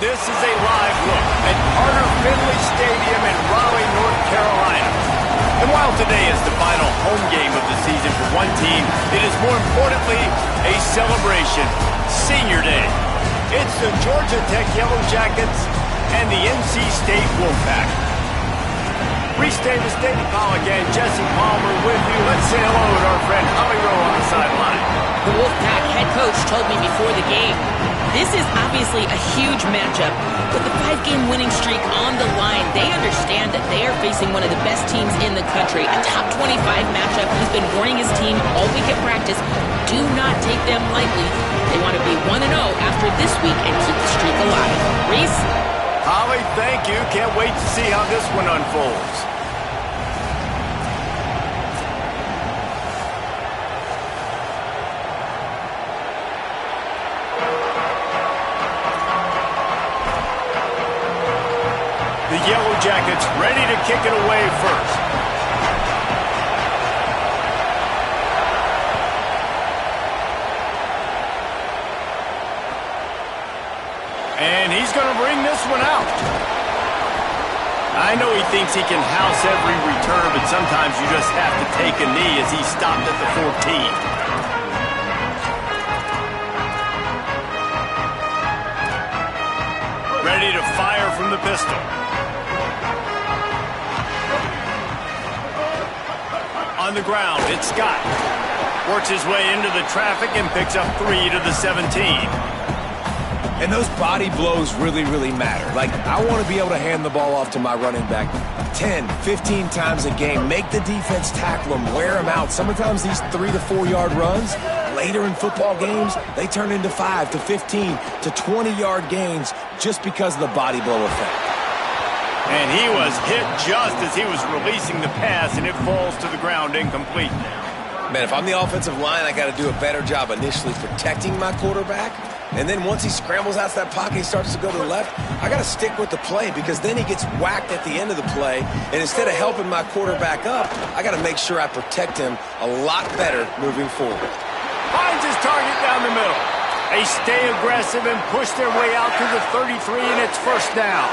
This is a live look at Carter Finley Stadium in Raleigh, North Carolina. And while today is the final home game of the season for one team, it is more importantly a celebration, Senior Day. It's the Georgia Tech Yellow Jackets and the NC State Wolfpack. Reese Davis, David Pollock, and Jesse Palmer with you. Let's say hello to our friend Holly Rowe on the sideline. The Wolfpack head coach told me before the game, this is obviously a huge matchup. With the 5-game winning streak on the line, they understand that they are facing one of the best teams in the country. A top 25 matchup. He's been warning his team all week at practice, do not take them lightly. They want to be 1-0 after this week and keep the streak alive. Reese? Holly, thank you. Can't wait to see how this one unfolds. The Yellow Jackets ready to kick it away first. And he's going to bring this one out. I know he thinks he can house every return, but sometimes you just have to take a knee as he stopped at the 14. Ready to fire from the pistol. On the ground, it's Scott. Works his way into the traffic and picks up 3 to the 17. And those body blows really, really matter. Like, I want to be able to hand the ball off to my running back 10, 15 times a game. Make the defense tackle them, wear them out. Sometimes these 3 to 4 yard runs, later in football games, they turn into 5 to 15 to 20-yard gains just because of the body blow effect. And he was hit just as he was releasing the pass, and it falls to the ground incomplete. Man, if I'm the offensive line, I got to do a better job initially protecting my quarterback. And then once he scrambles out of that pocket, he starts to go to the left, I got to stick with the play because then he gets whacked at the end of the play. And instead of helping my quarterback up, I got to make sure I protect him a lot better moving forward. Finds his target down the middle. They stay aggressive and push their way out to the 33, and it's first down.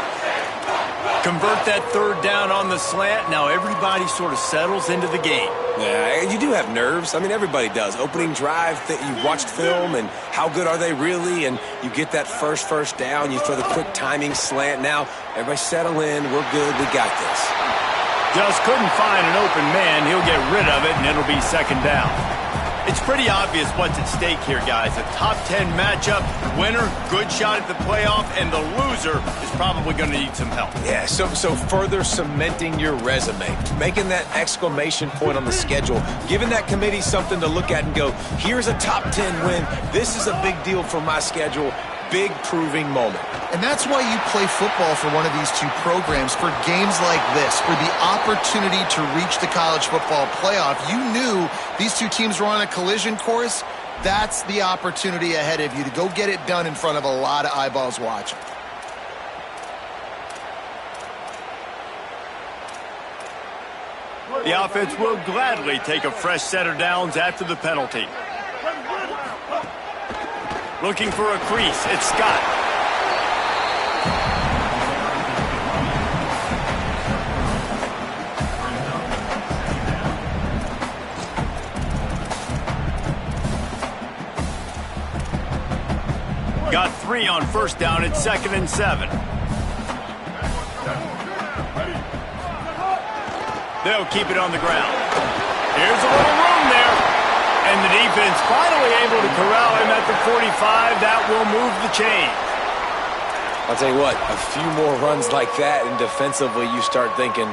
Convert that third down on the slant. Now everybody sort of settles into the game. Yeah, you do have nerves. I mean, everybody does. Opening drive, that you watched film, and how good are they really? And you get that first down. You throw the quick timing slant. Now, everybody settle in. We're good. We got this. Just couldn't find an open man. He'll get rid of it, and it'll be second down. It's pretty obvious what's at stake here, guys. A top 10 matchup, winner, good shot at the playoff, and the loser is probably going to need some help. Yeah, so further cementing your resume, making that exclamation point on the schedule, giving that committee something to look at and go, here's a top 10 win. This is a big deal for my schedule. Big proving moment. And that's why you play football for one of these two programs, for games like this, for the opportunity to reach the college football playoff. You knew these two teams were on a collision course. That's the opportunity ahead of you to go get it done in front of a lot of eyeballs watching. The offense will gladly take a fresh set of downs after the penalty. Looking for a crease, it's Scott. Got 3 on first down, it's 2nd and 7. They'll keep it on the ground. Here's a little room there. And the defense finally able to corral him at the 45. That will move the chain. I'll tell you what, a few more runs like that, and defensively you start thinking,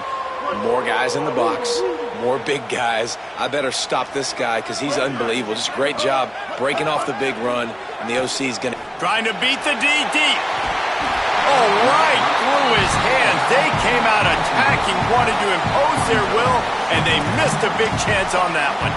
more guys in the box, more big guys. I better stop this guy because he's unbelievable. Just a great job breaking off the big run, and the OC is going to... Trying to beat the D deep. Oh, right through his hands. They came out attacking, wanted to impose their will, and they missed a big chance on that one.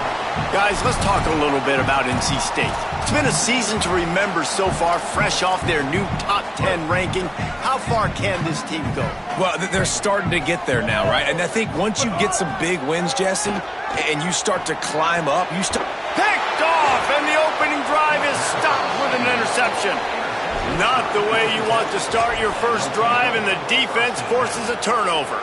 Guys, let's talk a little bit about NC State. It's been a season to remember so far, fresh off their new top 10 ranking. How far can this team go? Well, they're starting to get there now, right? And I think once you get some big wins, Jesse, and you start to climb up, you start... Picked off, and the opening drive is stopped with an interception. Not the way you want to start your first drive, and the defense forces a turnover.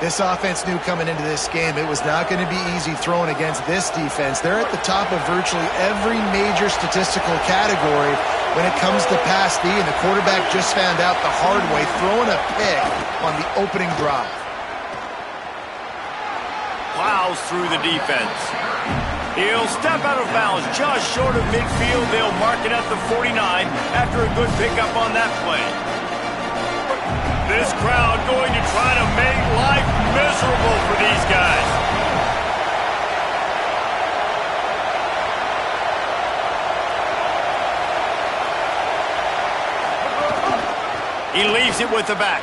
This offense knew coming into this game it was not going to be easy throwing against this defense. They're at the top of virtually every major statistical category when it comes to pass D, and the quarterback just found out the hard way, throwing a pick on the opening drive. Plows through the defense. He'll step out of bounds just short of midfield. They'll mark it at the 49 after a good pickup on that play. This crowd going to try to make life miserable for these guys. He leaves it with the back.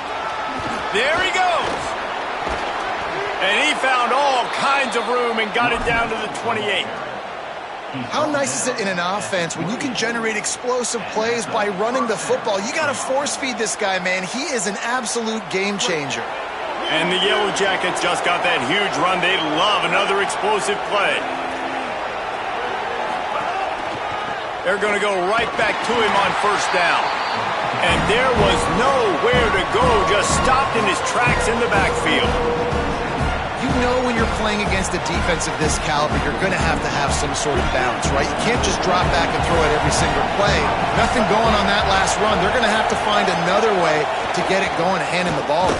There he goes. And he found all kinds of room and got it down to the 28. How nice is it in an offense when you can generate explosive plays by running the football? You got to force feed this guy, man. He is an absolute game changer. And the Yellow Jackets just got that huge run. They love another explosive play. They're going to go right back to him on first down. And there was nowhere to go, just stopped in his tracks in the backfield. You know when you're playing against a defense of this caliber, you're going to have some sort of balance, right? You can't just drop back and throw it every single play. Nothing going on that last run. They're going to have to find another way to get it going and hand him the ball.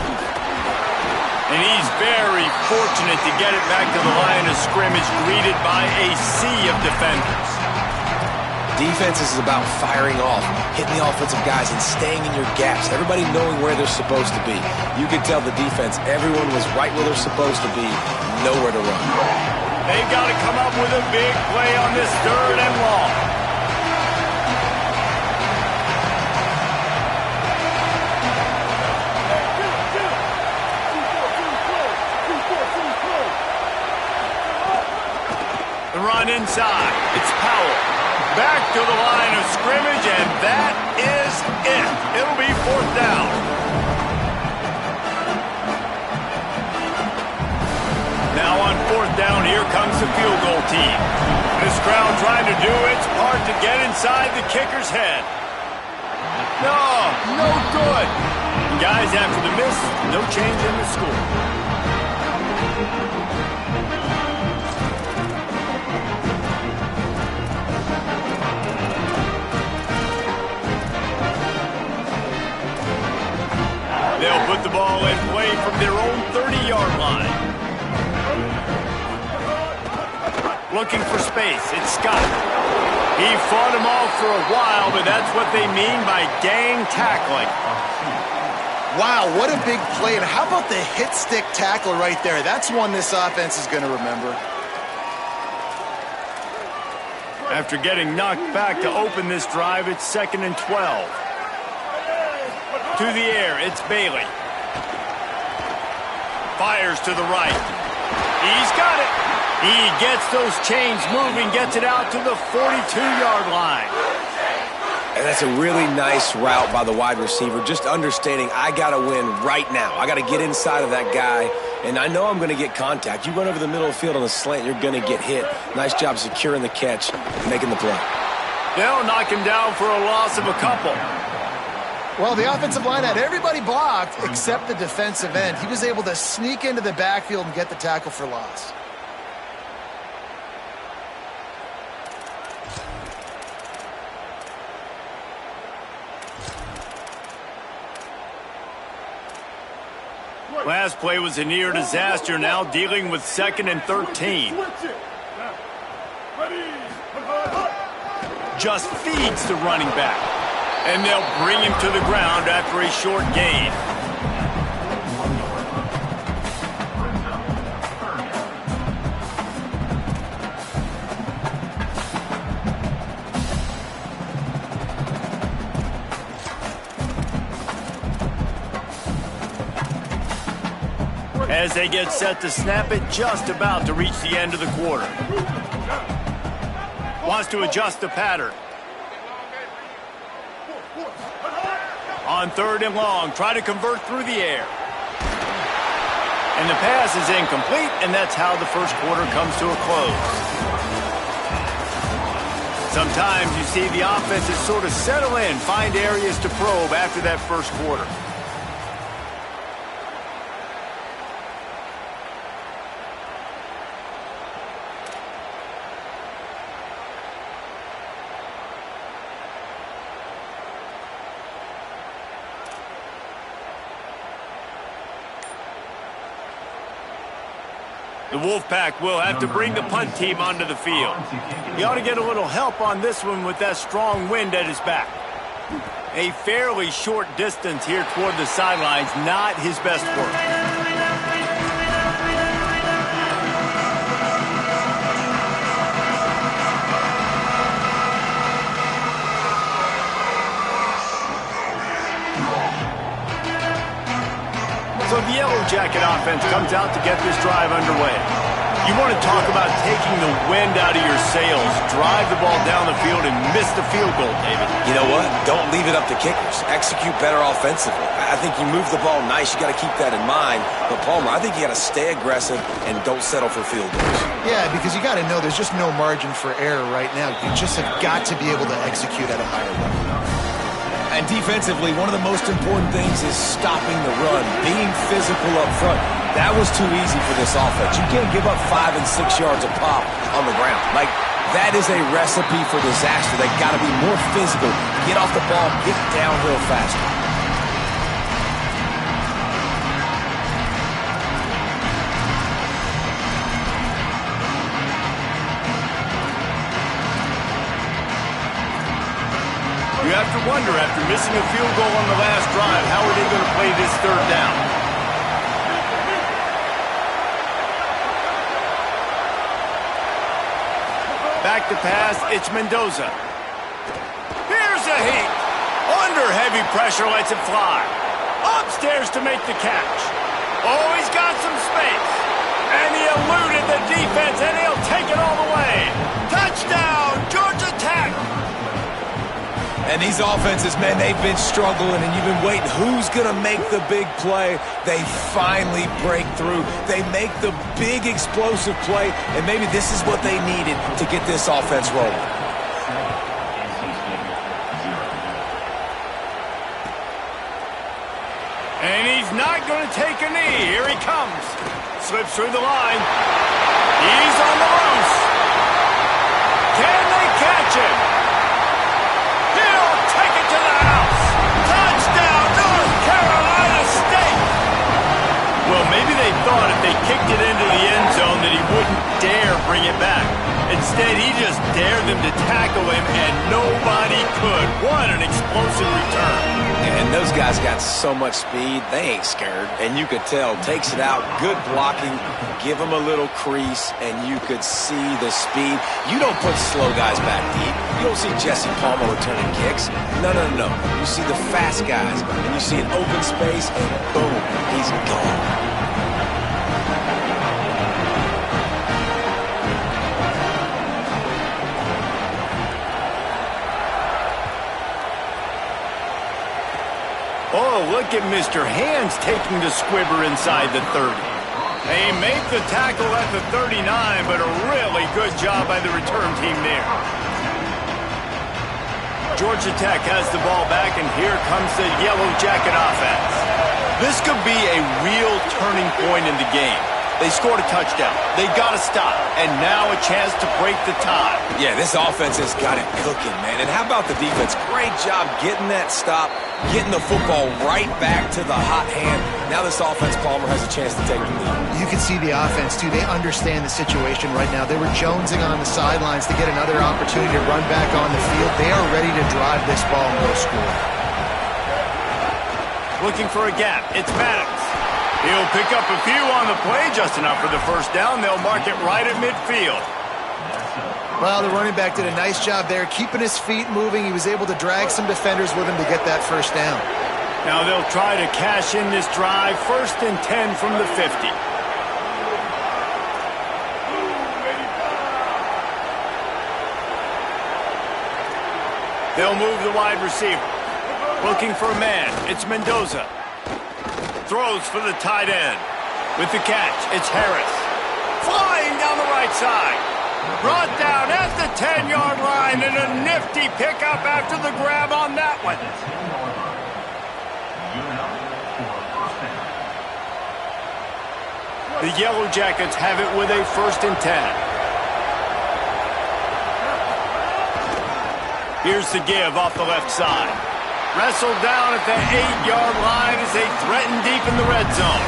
And he's very fortunate to get it back to the line of scrimmage, greeted by a sea of defenders. Defense is about firing off, hitting the offensive guys, and staying in your gaps. Everybody knowing where they're supposed to be. You could tell the defense, everyone was right where they're supposed to be, nowhere to run. They've got to come up with a big play on this 3rd and long. The run inside. It's Powell. Back to the line of scrimmage, and that is it. It'll be 4th down. Now on 4th down, here comes the field goal team. This crowd trying to do its part to get inside the kicker's head. No good. And guys, after the miss, no change in the score. They'll put the ball in play from their own 30-yard line. Looking for space. It's Scott. He fought him off for a while, but that's what they mean by gang tackling. Wow, what a big play. And how about the hit stick tackle right there? That's one this offense is going to remember. After getting knocked back to open this drive, it's 2nd and 12. To the air, it's Bailey. Fires to the right. He's got it. He gets those chains moving, gets it out to the 42-yard line. And that's a really nice route by the wide receiver, just understanding I got to win right now. I got to get inside of that guy, and I know I'm going to get contact. You run over the middle of the field on a slant, you're going to get hit. Nice job securing the catch, making the play. They'll knock him down for a loss of a couple. Well, the offensive line had everybody blocked except the defensive end. He was able to sneak into the backfield and get the tackle for loss. Last play was a near disaster, now dealing with 2nd and 13. Just feeds the running back. And they'll bring him to the ground after a short gain. As they get set to snap it, just about to reach the end of the quarter. Wants to adjust the pattern. On 3rd and long, try to convert through the air. And the pass is incomplete, and that's how the first quarter comes to a close. Sometimes you see the offenses sort of settle in, find areas to probe after that first quarter. The Wolfpack will have to bring the punt team onto the field. He ought to get a little help on this one with that strong wind at his back. A fairly short distance here toward the sidelines, not his best work. So the Yellow Jacket offense comes out to get this drive underway. You want to talk about taking the wind out of your sails. Drive the ball down the field and miss the field goal, David. You know what? Don't leave it up to kickers. Execute better offensively. I think you move the ball nice. You got to keep that in mind. But, Palmer, I think you got to stay aggressive and don't settle for field goals. Yeah, because you got to know there's just no margin for error right now. You just have got to be able to execute at a higher level. And defensively, one of the most important things is stopping the run, being physical up front. That was too easy for this offense. You can't give up 5 and 6 yards a pop on the ground. Like, that is a recipe for disaster. They got to be more physical, get off the ball, get downhill faster. You have to wonder, after missing a field goal on the last drive, how are they going to play this third down? Back to pass, it's Mendoza. Here's a heat. Under heavy pressure, lets it fly. Upstairs to make the catch. Oh, he's got some space. And he eluded the defense, and he'll take it all the way. Touchdown, Georgia Tech. And these offenses, man, they've been struggling, and you've been waiting. Who's going to make the big play? They finally break through. They make the big explosive play, and maybe this is what they needed to get this offense rolling. And he's not going to take a knee. Here he comes. Slips through the line. He's on the loose. Can they catch him? He'll take it to the house. Touchdown, North Carolina State. Well, maybe they thought if they kicked it into the end zone that he wouldn't dare bring it back. Instead, he just dared them to tackle him, and nobody could. What an explosive return. And those guys got so much speed, they ain't scared. And you could tell, takes it out, good blocking, give them a little crease, and you could see the speed. You don't put slow guys back deep. You don't see Jesse Palmer returning kicks. No. You see the fast guys, and you see an open space, and boom, he's gone. Oh, look at Mr. Hands taking the squibber inside the 30. They make the tackle at the 39, but a really good job by the return team there. Georgia Tech has the ball back, and here comes the Yellow Jacket offense. This could be a real turning point in the game. They scored a touchdown. They got to stop, and now a chance to break the tie. Yeah, this offense has got it cooking, man. And how about the defense? Great job getting that stop, getting the football right back to the hot hand. Now this offense, Palmer, has a chance to take the lead. You can see the offense, too. They understand the situation right now. They were jonesing on the sidelines to get another opportunity to run back on the field. They are ready to drive this ball and go score. Looking for a gap. It's Maddox. He'll pick up a few on the play, just enough for the first down. They'll mark it right at midfield. Well, the running back did a nice job there, keeping his feet moving. He was able to drag some defenders with him to get that first down. Now they'll try to cash in this drive. 1st and 10 from the 50. They'll move the wide receiver. Looking for a man. It's Mendoza. Throws for the tight end. With the catch, it's Harris. Flying down the right side. Brought down at the 10-yard line line, and a nifty pickup after the grab on that one. The Yellow Jackets have it with a 1st and 10. Here's the give off the left side. Wrestled down at the 8-yard line as they threaten deep in the red zone.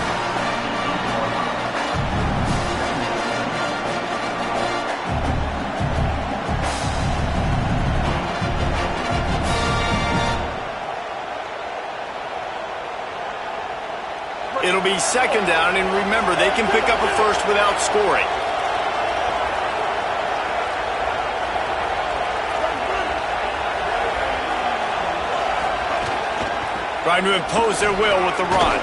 It'll be 2nd down, and remember, they can pick up a first without scoring. Trying to impose their will with the run.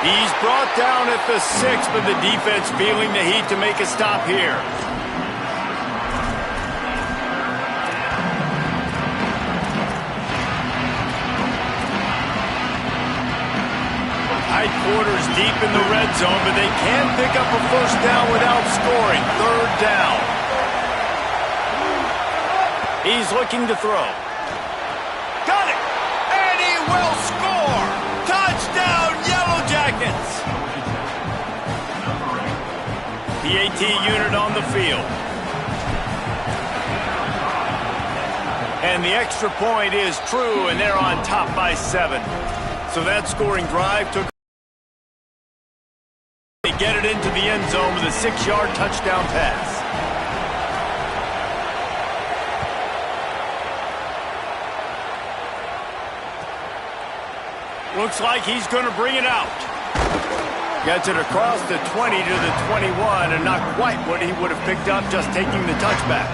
He's brought down at the 6, but the defense feeling the heat to make a stop here. Tight quarters deep in the red zone, but they can pick up a 1st down without scoring. 3rd down. He's looking to throw. Got it! And he will score! Touchdown, Yellow Jackets! The AT unit on the field. And the extra point is true, and they're on top by 7. So that scoring drive took... They get it into the end zone with a 6-yard touchdown pass. Looks like he's going to bring it out. Gets it across the 20 to the 21, and not quite what he would have picked up just taking the touchback.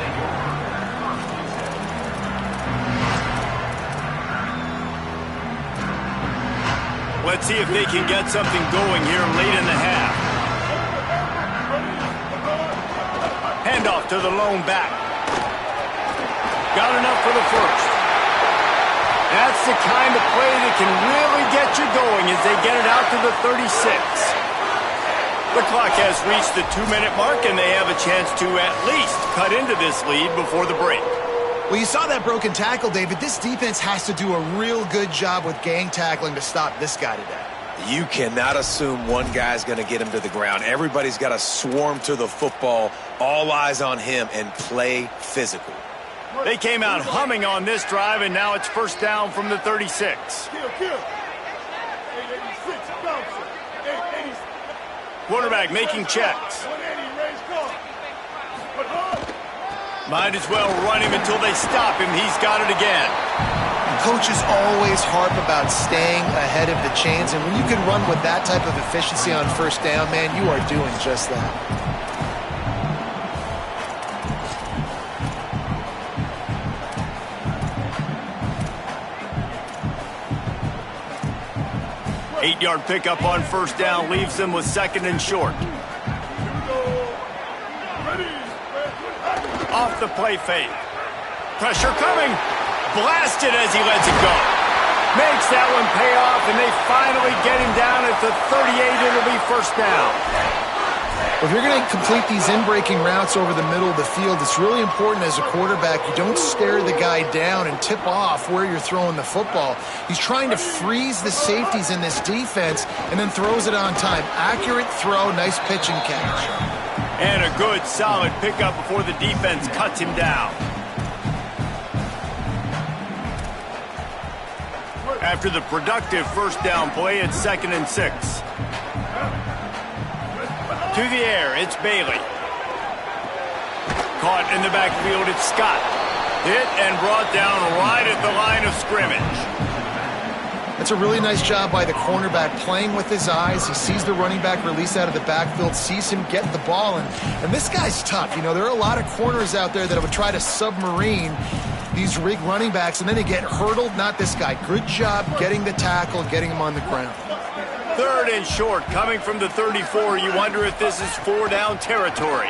Let's see if they can get something going here late in the half. Handoff to the lone back. Got enough for the first. That's the kind of play that can really get you going as they get it out to the 36. The clock has reached the 2-minute mark, and they have a chance to at least cut into this lead before the break. Well, you saw that broken tackle, David. This defense has to do a real good job with gang tackling to stop this guy today. You cannot assume one guy's going to get him to the ground. Everybody's got to swarm to the football, all eyes on him, and play physical. They came out humming on this drive, and now it's 1st down from the 36. Quarterback making checks. Might as well run him until they stop him. He's got it again. Coaches always harp about staying ahead of the chains, and when you can run with that type of efficiency on 1st down, man, you are doing just that. 8-yard pickup on 1st down leaves them with 2nd and short. Off the play fake. Pressure coming. Blasted as he lets it go. Makes that one pay off, and they finally get him down at the 38. It'll be 1st down. If you're going to complete these in-breaking routes over the middle of the field, it's really important as a quarterback you don't stare the guy down and tip off where you're throwing the football. He's trying to freeze the safeties in this defense and then throws it on time. Accurate throw, nice pitch and catch. And a good, solid pickup before the defense cuts him down. After the productive 1st down play, it's 2nd and 6. To the air, it's Bailey. Caught in the backfield, it's Scott. Hit and brought down right at the line of scrimmage. That's a really nice job by the cornerback, playing with his eyes. He sees the running back release out of the backfield, sees him get the ball, and this guy's tough. You know, there are a lot of corners out there that would try to submarine these rig running backs, and then they get hurdled. Not this guy. Good job getting the tackle, getting him on the ground. 3rd and short, coming from the 34. You wonder if this is 4-down territory.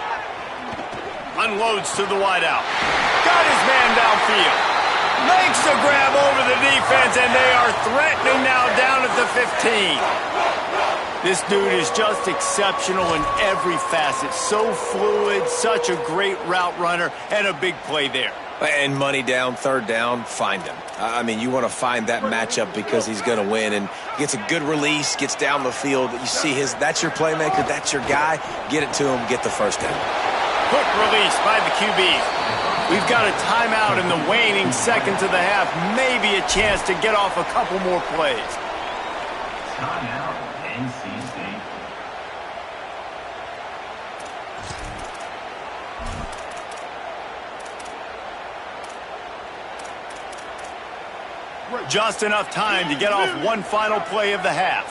Unloads to the wideout. Got his man downfield. Makes the grab over the defense, and they are threatening now down at the 15. This dude is just exceptional in every facet. So fluid, such a great route runner, and a big play there. And money down, third down, find him. I mean, you want to find that matchup because he's going to win. And gets a good release, gets down the field. You see that's your playmaker, that's your guy. Get it to him, get the first down. Quick release by the QB. We've got a timeout in the waning seconds of the half. Maybe a chance to get off a couple more plays. Timeout, NC State. Just enough time to get off one final play of the half.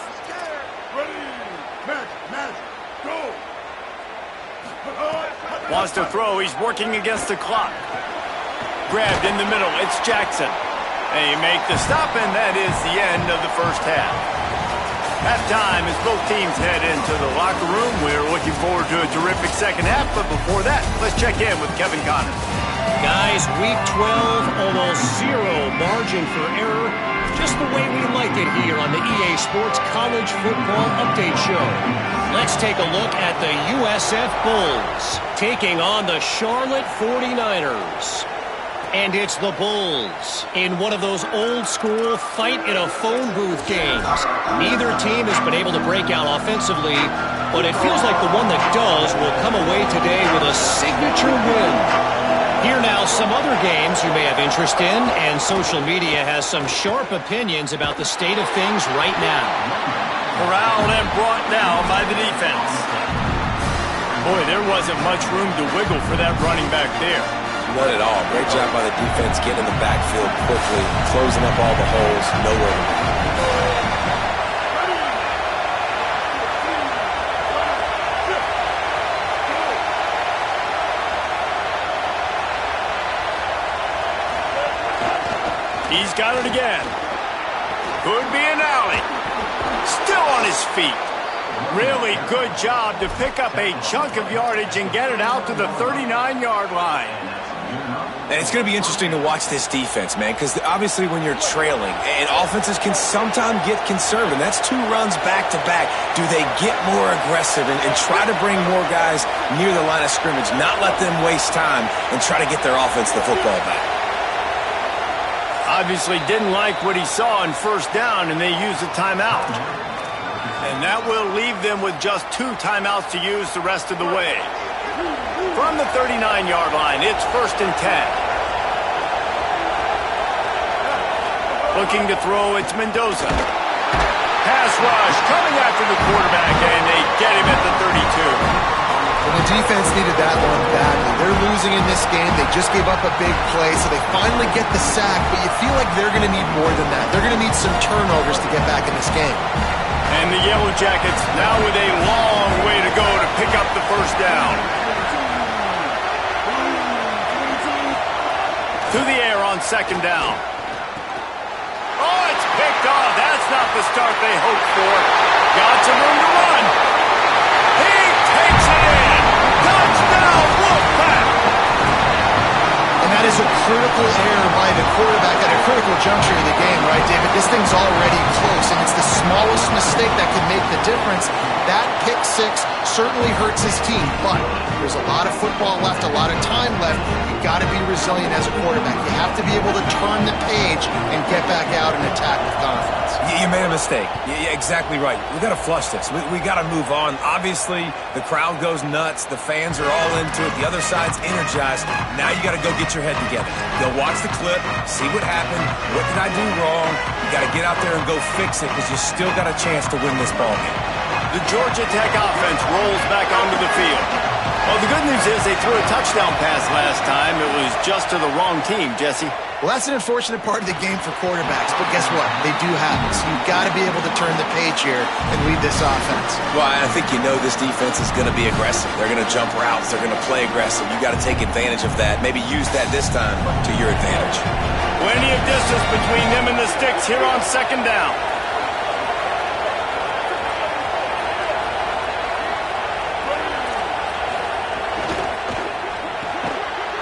Wants to throw. He's working against the clock. Grabbed in the middle. It's Jackson. They make the stop, and that is the end of the first half. Halftime as both teams head into the locker room. We're looking forward to a terrific second half, but before that, let's check in with Kevin Connors. Guys, week 12, almost zero margin for error. Just the way we like it here on the EA Sports College Football Update Show. Let's take a look at the USF Bulls taking on the Charlotte 49ers. And it's the Bulls in one of those old-school fight-in-a-phone booth games. Neither team has been able to break out offensively, but it feels like the one that does will come away today with a signature win. Here now, some other games you may have interest in, and social media has some sharp opinions about the state of things right now. Corralled and brought down by the defense. Boy, there wasn't much room to wiggle for that running back there. Not at all. Great job by the defense getting in the backfield quickly, closing up all the holes. Nowhere to go. He's got it again. Could be an alley. Still on his feet. Really good job to pick up a chunk of yardage and get it out to the 39-yard line. And it's going to be interesting to watch this defense, man, because obviously when you're trailing, and offenses can sometimes get conservative. That's 2 runs back-to-back. Do they get more aggressive and try to bring more guys near the line of scrimmage, not let them waste time, and try to get their offense the football back? Obviously didn't like what he saw on first down, and they used a timeout. And that will leave them with just 2 timeouts to use the rest of the way. From the 39-yard line, it's 1st and 10. Looking to throw, it's Mendoza. Pass rush coming after the quarterback, and they get him at the 32. Well, the defense needed that one badly. They're losing in this game. They just gave up a big play, so they finally get the sack, but you feel like they're going to need more than that. They're going to need some turnovers to get back in this game. And the Yellow Jackets now with a long way to go to pick up the first down. To the air on 2nd down. Oh, it's picked off. That's not the start they hoped for. Got some room to run. He takes it in. Touchdown, Wolfpack. And that is a critical error by the quarterback at a critical juncture of the game, right, David? This thing's already close, and it's the smallest mistake that could make the difference. That pick 6 certainly hurts his team, but there's a lot of football left, a lot of time left. You've got to be resilient as a quarterback. You have to be able to turn the page and get back out and attack with confidence. You made a mistake. Yeah, exactly right. We got to flush this. We got to move on. Obviously, the crowd goes nuts. The fans are all into it. The other side's energized. Now you got to go get your head together. Go watch the clip, see what happened. What did I do wrong? You got to get out there and go fix it because you still got a chance to win this ball game. The Georgia Tech offense rolls back onto the field. Well, the good news is they threw a touchdown pass last time. It was just to the wrong team, Jesse. Well, that's an unfortunate part of the game for quarterbacks, but guess what? They do happen. So you've got to be able to turn the page here and lead this offense. Well, I think you know this defense is going to be aggressive. They're going to jump routes. They're going to play aggressive. You got to take advantage of that. Maybe use that this time to your advantage. Plenty of distance between them and the sticks here on 2nd down.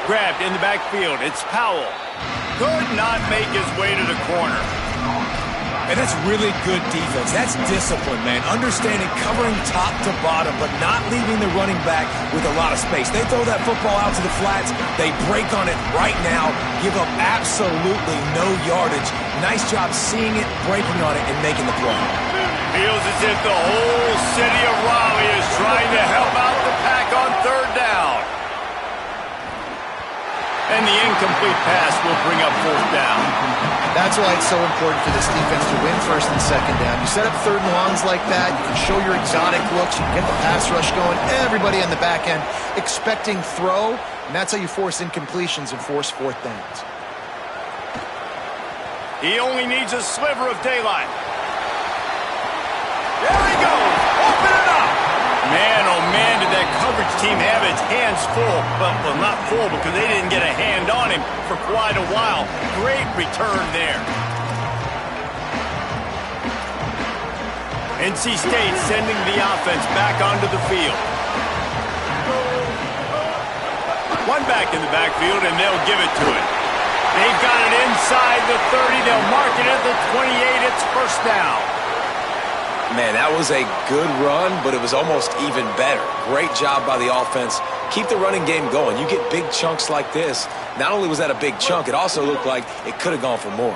Grabbed in the backfield. It's Powell. Could not make his way to the corner. And that's really good defense. That's discipline, man. Understanding covering top to bottom, but not leaving the running back with a lot of space. They throw that football out to the flats. They break on it right now, give up absolutely no yardage. Nice job seeing it, breaking on it, and making the play. Feels as if the whole city of Raleigh is trying to help out the Pack on third down. And the incomplete pass will bring up fourth down. That's why it's so important for this defense to win first and second down. You set up third and longs like that, you can show your exotic looks, you can get the pass rush going, everybody on the back end expecting throw, and that's how you force incompletions and force fourth downs. He only needs a sliver of daylight. There he goes! Open it up! Man, oh man, did that coverage team have its hands full. Well, not full because they didn't get a hand on him for quite a while. Great return there. NC State sending the offense back onto the field. One back in the backfield, and they'll give it to it. They've got it inside the 30. They'll mark it at the 28. It's first down. Man, that was a good run, but it was almost even better. Great job by the offense. Keep the running game going. You get big chunks like this. Not only was that a big chunk, it also looked like it could have gone for more.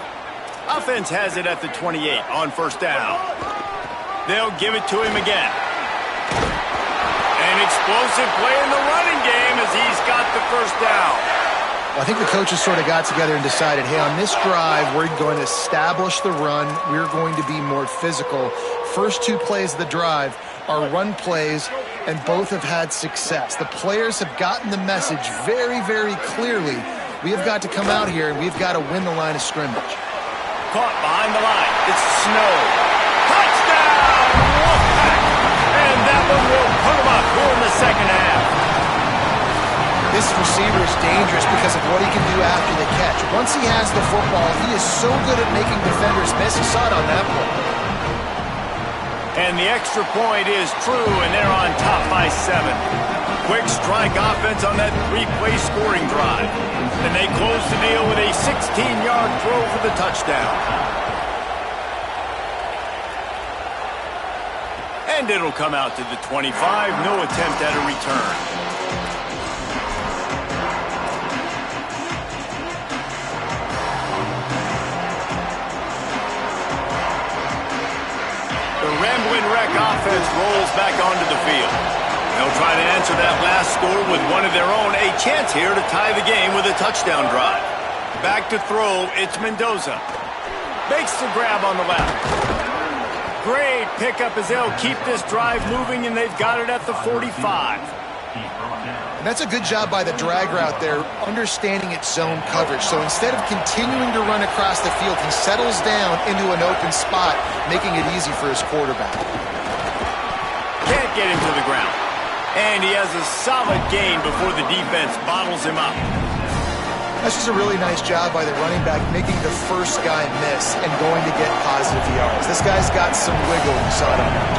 Offense has it at the 28 on first down. They'll give it to him again. An explosive play in the running game as he's got the first down. Well, I think the coaches sort of got together and decided, hey, on this drive, we're going to establish the run. We're going to be more physical. First two plays of the drive are run plays, and both have had success. The players have gotten the message very, very clearly. We have got to come out here, and we've got to win the line of scrimmage. Caught behind the line. It's Snow. Touchdown! Wolfpack! And that one will put him up here in the second half. This receiver is dangerous because of what he can do after the catch. Once he has the football, he is so good at making defenders miss. You saw it on that play. And the extra point is true, and they're on top by 7. Quick strike offense on that 3-play scoring drive. And they close the deal with a 16-yard throw for the touchdown. And it'll come out to the 25. No attempt at a return. Rambling Wreck offense rolls back onto the field. They'll try to answer that last score with one of their own. A chance here to tie the game with a touchdown drive. Back to throw, it's Mendoza. Makes the grab on the left. Great pickup as they'll keep this drive moving, and they've got it at the 45. And that's a good job by the drag route there, understanding its zone coverage. So instead of continuing to run across the field, he settles down into an open spot, making it easy for his quarterback. Can't get him to the ground. And he has a solid gain before the defense bottles him up. That's just a really nice job by the running back, making the first guy miss and going to get positive yards. This guy's got some wiggle, you saw it on that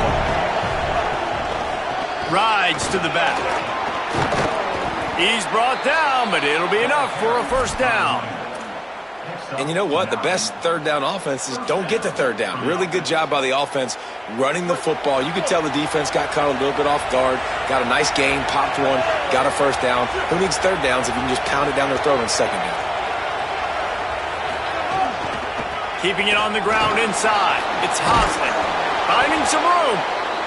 play. Rides to the back. He's brought down, but it'll be enough for a first down. And you know what? The best third down offenses don't get to third down. Really good job by the offense running the football. You could tell the defense got caught a little bit off guard, got a nice gain, popped one, got a first down. Who needs third downs if you can just pound it down their throat on second down? Keeping it on the ground inside. It's Hosley finding some room.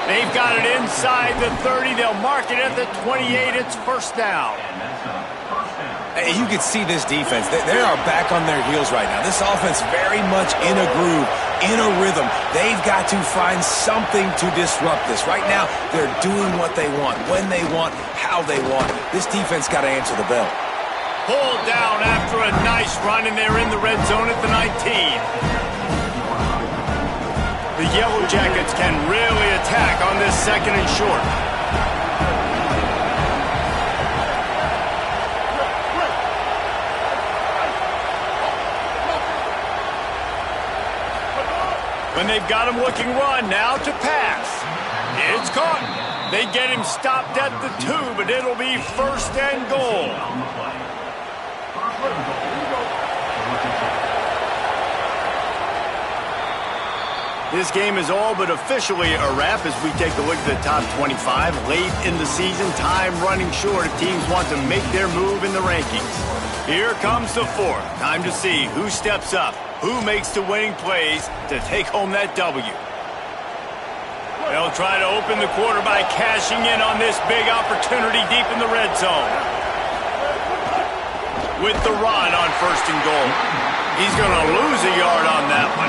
They've got it inside the 30. They'll mark it at the 28. It's first down. Hey, you can see this defense. They are back on their heels right now. This offense very much in a groove, in a rhythm. They've got to find something to disrupt this. Right now, they're doing what they want, when they want, how they want. This defense got to answer the bell. Pulled down after a nice run, and they're in the red zone at the 19. The Yellow Jackets can really attack on this second and short. When they've got him looking run, now to pass. It's caught. They get him stopped at the 2, but it'll be first and goal. This game is all but officially a wrap as we take a look at the top 25. Late in the season, time running short if teams want to make their move in the rankings. Here comes the fourth. Time to see who steps up, who makes the winning plays to take home that W. They'll try to open the quarter by cashing in on this big opportunity deep in the red zone. With the run on 1st and goal. He's going to lose a yard on that one.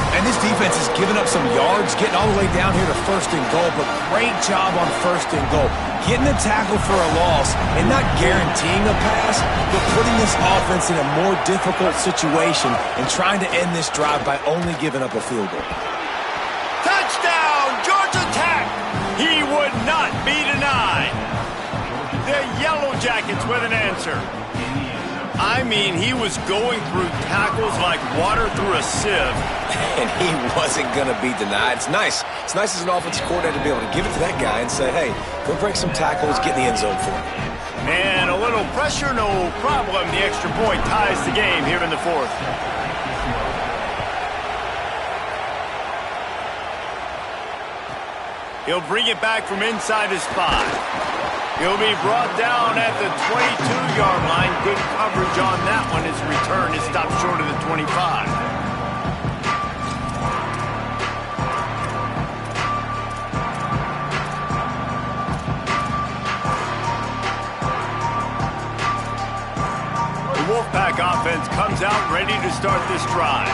And this defense has given up some yards, getting all the way down here to 1st and goal, but great job on 1st and goal. Getting a tackle for a loss and not guaranteeing a pass, but putting this offense in a more difficult situation and trying to end this drive by only giving up a field goal. Touchdown, Georgia Tech! He would not be denied. The Yellow Jackets with an answer. I mean, he was going through tackles like water through a sieve. And he wasn't going to be denied. It's nice. It's nice as an offensive coordinator to be able to give it to that guy and say, hey, go break some tackles, get in the end zone for me. And a little pressure, no problem. The extra point ties the game here in the fourth. He'll bring it back from inside his 5. He'll be brought down at the 22-yard line. Good coverage on that one. His return is stopped short of the 25. The Wolfpack offense comes out ready to start this drive.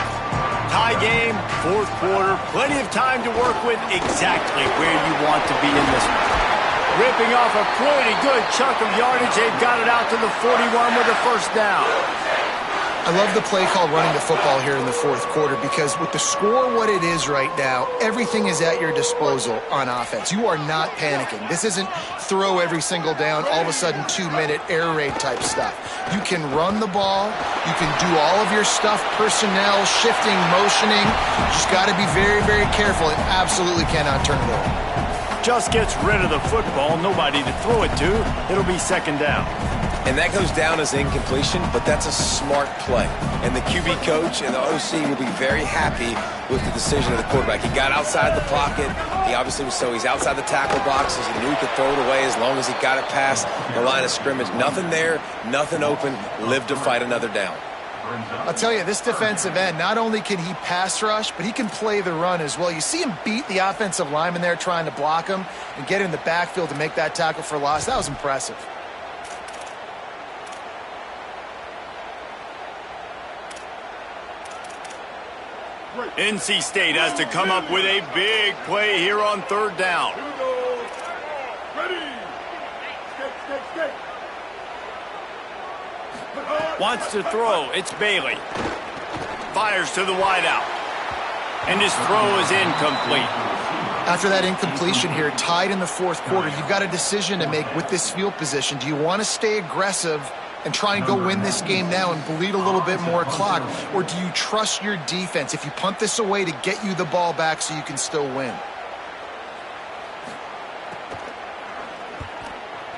Tie game, 4th quarter, plenty of time to work with, exactly where you want to be in this one. Ripping off a pretty good chunk of yardage. They've got it out to the 41 with a 1st down. I love the play call running the football here in the 4th quarter because with the score what it is right now, everything is at your disposal on offense. You are not panicking. This isn't throw every single down, all of a sudden 2-minute air raid type stuff. You can run the ball. You can do all of your stuff, personnel, shifting, motioning. Just got to be very, very careful and absolutely cannot turn it over. Just gets rid of the football, nobody to throw it to. It'll be 2nd down. And that goes down as incompletion, but that's a smart play. And the QB coach and the OC will be very happy with the decision of the quarterback. He got outside the pocket. He obviously was he's outside the tackle boxes. He knew he could throw it away as long as he got it past the line of scrimmage. Nothing there, nothing open. Lived to fight another down. I'll tell you, this defensive end, not only can he pass rush, but he can play the run as well. You see him beat the offensive lineman there trying to block him and get in the backfield to make that tackle for loss. That was impressive. NC State has to come up with a big play here on 3rd down. Wants to throw. It's Bailey. Fires to the wideout. And his throw is incomplete. After that incompletion here, tied in the 4th quarter, you've got a decision to make with this field position. Do you want to stay aggressive and try and go win this game now and bleed a little bit more clock? Or do you trust your defense if you punt this away to get you the ball back so you can still win?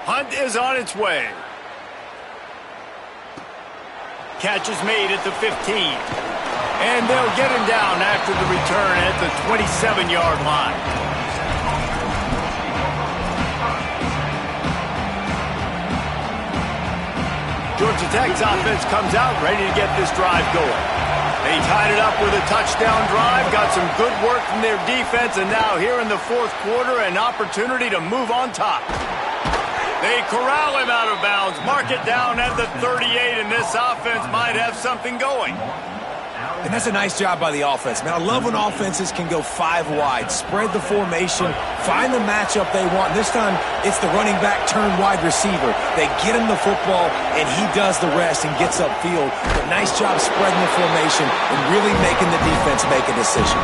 Hunt is on its way. Catch is made at the 15. And they'll get him down after the return at the 27-yard line. Georgia Tech's offense comes out ready to get this drive going. They tied it up with a touchdown drive, got some good work from their defense, and now here in the 4th quarter, an opportunity to move on top. They corral him out of bounds, mark it down at the 38, and this offense might have something going. And that's a nice job by the offense. Man, I love when offenses can go 5 wide, spread the formation, find the matchup they want. This time, it's the running back turned wide receiver. They get him the football, and he does the rest and gets upfield. But nice job spreading the formation and really making the defense make a decision.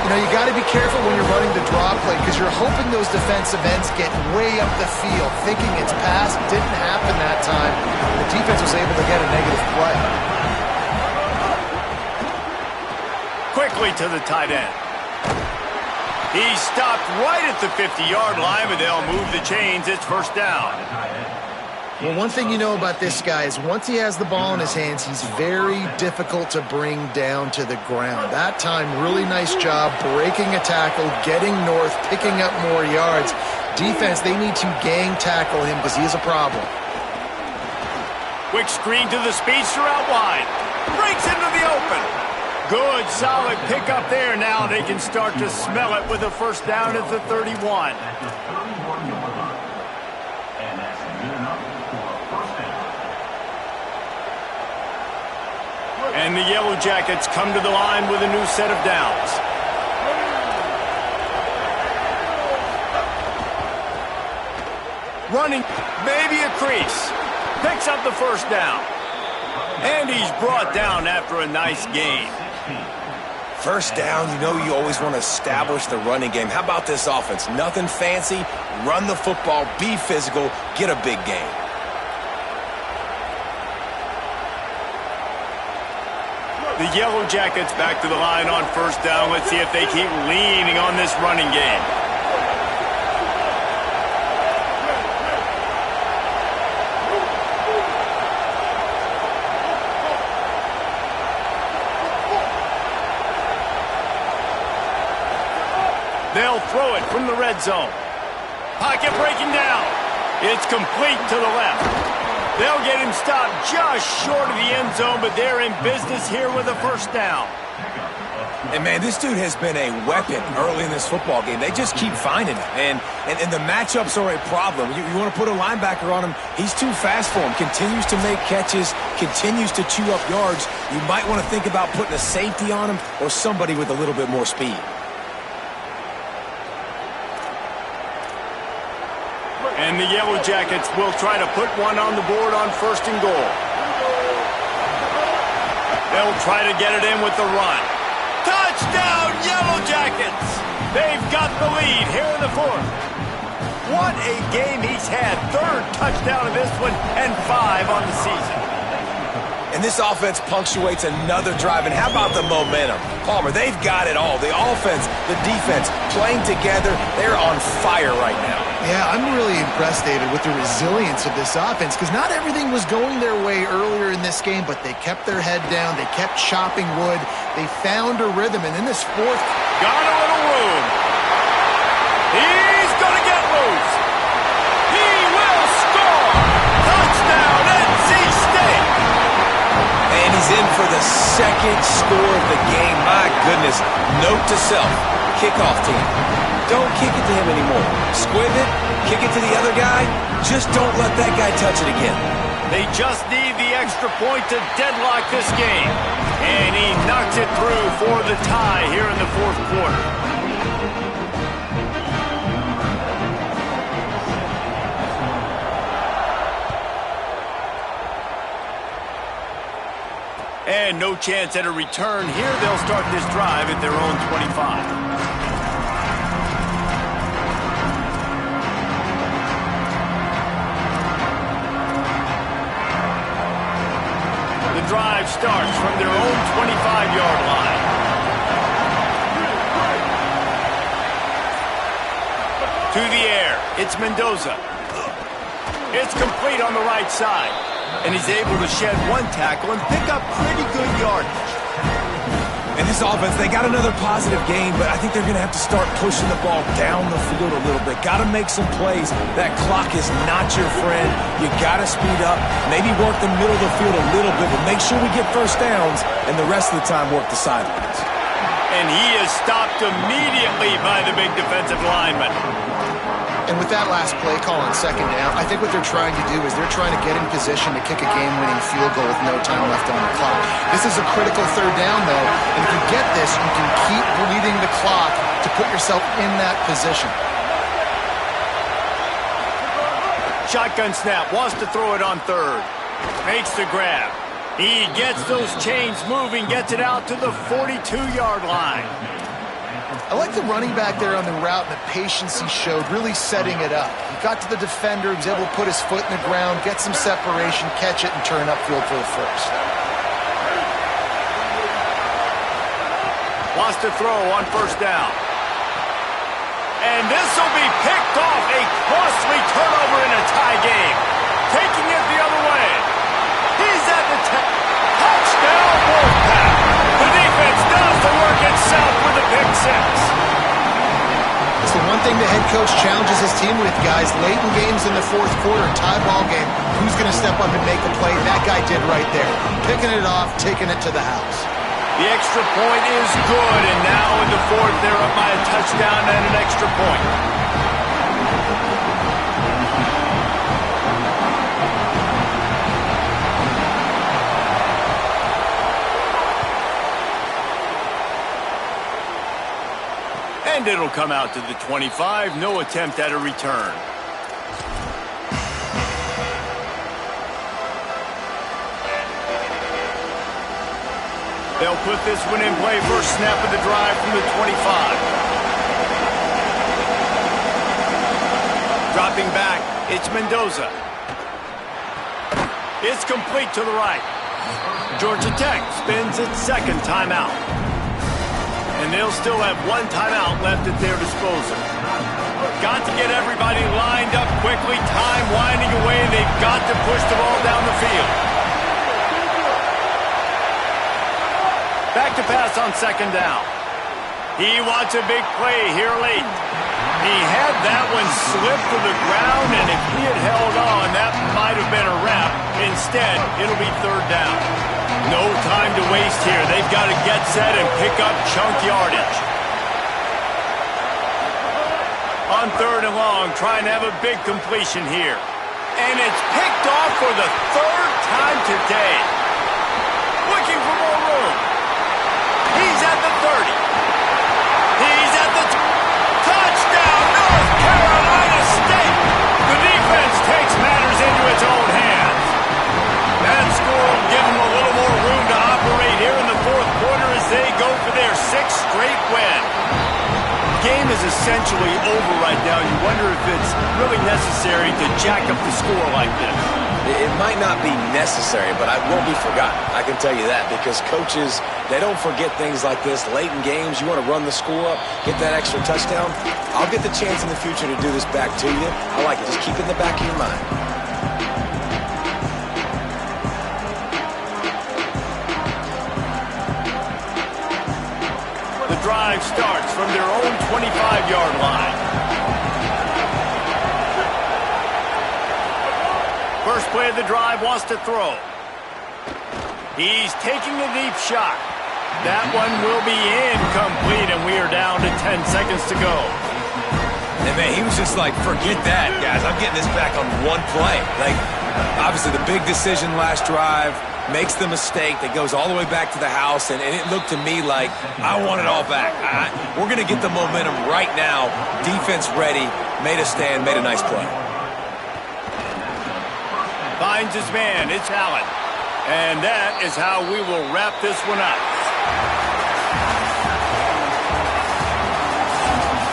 You know, you got to be careful when you're running the draw play because you're hoping those defensive ends get way up the field, thinking it's pass. Didn't happen that time. The defense was able to get a negative play. Quickly to the tight end. He stopped right at the 50-yard line, but they'll move the chains. It's 1st down. Well, one thing you know about this guy is once he has the ball in his hands, he's very difficult to bring down to the ground. That time, really nice job breaking a tackle, getting north, picking up more yards. Defense, they need to gang tackle him because he is a problem. Quick screen to the speedster out wide. Breaks into the open. Good, solid pickup there. Now they can start to smell it with a first down at the 31. And the Yellow Jackets come to the line with a new set of downs. Running, maybe a crease. Picks up the first down. And he's brought down after a nice gain. First down, you know you always want to establish the running game. How about this offense? Nothing fancy. Run the football, be physical, get a big gain. The Yellow Jackets back to the line on first down. Let's see if they keep leaning on this running game. They'll throw it from the red zone. Pocket breaking down. It's complete to the left. They'll get him stopped just short of the end zone, but they're in business here with a first down. And, man, this dude has been a weapon early in this football game. They just keep finding him. And the matchups are a problem. You want to put a linebacker on him, he's too fast for him. Continues to make catches, continues to chew up yards. You might want to think about putting a safety on him or somebody with a little bit more speed. And the Yellow Jackets will try to put one on the board on first and goal. They'll try to get it in with the run. Touchdown, Yellow Jackets! They've got the lead here in the fourth. What a game he's had. Third touchdown of this one and 5 on the season. And this offense punctuates another drive. And how about the momentum? Palmer, they've got it all. The offense, the defense, playing together. They're on fire right now. Yeah, I'm really impressed, David, with the resilience of this offense because not everything was going their way earlier in this game, but they kept their head down. They kept chopping wood. They found a rhythm. And in this fourth... Got a little room. He's going to get loose. He will score. Touchdown, NC State. And he's in for the second score of the game. My goodness. Note to self, kickoff team. Don't kick it to him anymore. Squib it, kick it to the other guy. Just don't let that guy touch it again. They just need the extra point to deadlock this game. And he knocks it through for the tie here in the fourth quarter. And no chance at a return here. They'll start this drive at their own 25. The drive starts from their own 25-yard line. To the air, it's Mendoza. It's complete on the right side. And he's able to shed one tackle and pick up pretty good yardage. And this offense, they got another positive game, but I think they're going to have to start pushing the ball down the field a little bit. Got to make some plays. That clock is not your friend. You got to speed up, maybe work the middle of the field a little bit, but make sure we get first downs, and the rest of the time work the sidelines. And he is stopped immediately by the big defensive lineman. And with that last play call on second down, I think what they're trying to do is they're trying to get in position to kick a game-winning field goal with no time left on the clock. This is a critical third down, though, and if you get this, you can keep bleeding the clock to put yourself in that position. Shotgun snap, wants to throw it on third. Makes the grab. He gets those chains moving, gets it out to the 42-yard line. I like the running back there on the route and the patience he showed, really setting it up. He got to the defender, he was able to put his foot in the ground, get some separation, catch it, and turn upfield for the first. Wants to throw on first down. And this will be picked off, a costly turnover in a tie game. taking it the other way. He's at the touchdown Wolfpack. The defense does the work itself with a pick six. It's the one thing the head coach challenges his team with, guys. Late in games in the fourth quarter, tie ball game, who's going to step up and make a play? That guy did right there. Picking it off, taking it to the house. The extra point is good, and now in the fourth, they're up by a touchdown and an extra point. And it'll come out to the 25. No attempt at a return. They'll put this one in play. First snap of the drive from the 25. Dropping back, it's Mendoza. It's complete to the right. Georgia Tech spins its second timeout. And they'll still have one timeout left at their disposal. Got to get everybody lined up quickly. Time winding away. They've got to push the ball down the field. Back to pass on second down. He wants a big play here late. He had that one slip to the ground, and if he had held on, that might have been a wrap. Instead, it'll be third down. No time to waste here. They've got to get set and pick up chunk yardage. On third and long, trying to have a big completion here. And it's picked off for the third time today. Looking for more room. He's at the 30. He's at the touchdown, North Carolina State. The defense takes matters into its own hands. That score will give them a little more room to operate here in the fourth quarter as they go for their sixth straight win. The game is essentially over right now. You wonder if it's really necessary to jack up the score like this. It might not be necessary, but it won't be forgotten. I can tell you that, because coaches, they don't forget things like this. Late in games, you want to run the score up, get that extra touchdown. I'll get the chance in the future to do this back to you. I like it. Just keep it in the back of your mind. The drive starts from their own 25-yard line. First play of the drive, wants to throw. He's taking a deep shot. That one will be incomplete, and we are down to 10 seconds to go. And man, he was just like, forget that, guys. I'm getting this back on one play. Like, obviously the big decision last drive, makes the mistake that goes all the way back to the house, and it looked to me like I want it all back. We're going to get the momentum right now. Defense ready, made a stand, made a nice play. Finds his man, it's Allen. And that is how we will wrap this one up.